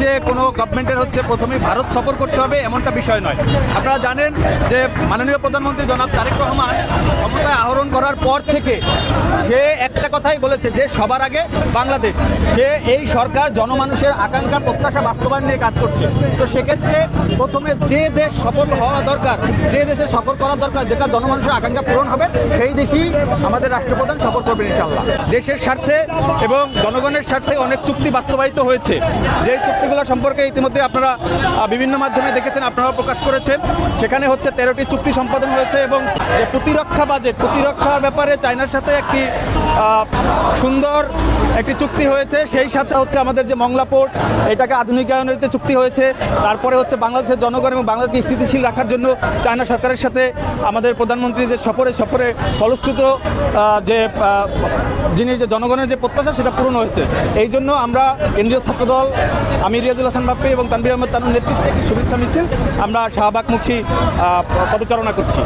যে কোনো গভর্নমেন্টের প্রথমেই ভারত সফর করতে হবে এমনটা বিষয় নয়। আপনারা জানেন যে মাননীয় প্রধানমন্ত্রী জনাব তারেক রহমান ক্ষমতায় আহরণ করার পর থেকে সে একটা কথাই বলেছে যে সবার আগে বাংলাদেশ। সে এই সরকার জনমানুষের আকাঙ্ক্ষা প্রত্যাশা বাস্তবায়ন নিয়ে কাজ করছে। তো সেক্ষেত্রে প্রথমে যে দেশ সফল হওয়া দরকার, যে দেশে সফর করা দরকার, যেটা জনমানুষের আকাঙ্ক্ষা পূরণ হবে, সেই দেশই আমাদের রাষ্ট্রপ্রধান সফর করবেন ইনশাআল্লাহ। দেশের স্বার্থে এবং জনগণের স্বার্থে অনেক চুক্তি বাস্তবায়িত হয়েছে। যেই চুক্তিগুলো সম্পর্কে ইতিমধ্যে আপনারা বিভিন্ন মাধ্যমে দেখেছেন, আপনারাও প্রকাশ করেছেন। সেখানে 13টি চুক্তি সম্পাদন হয়েছে এবং যে প্রতিরক্ষা বাজেট, প্রতিরক্ষার ব্যাপারে চায়নার সাথে একটি সুন্দর একটি চুক্তি হয়েছে। সেই সাথে আমাদের যে মংলা পোর্ট, এটাকে আধুনিকায়নের যে চুক্তি হয়েছে। তারপরে বাংলাদেশের জনগণ এবং বাংলাদেশকে স্থিতিশীল রাখার জন্য চায়না সরকারের সাথে আমাদের প্রধানমন্ত্রী যে সফরে ফলশ্রুত যে জিনিস, যে জনগণের যে প্রত্যাশা, সেটা পূরণ হয়েছে। এই জন্য আমরা কেন্দ্রীয় ছাত্রদল, আমির রিয়াজুল হাসান বাপ্পি এবং তানভীর আহমেদ তানুর নেতৃত্বে একটি শুভেচ্ছা মিছিল আমরা শাহবাগমুখী পদচারণা করছি।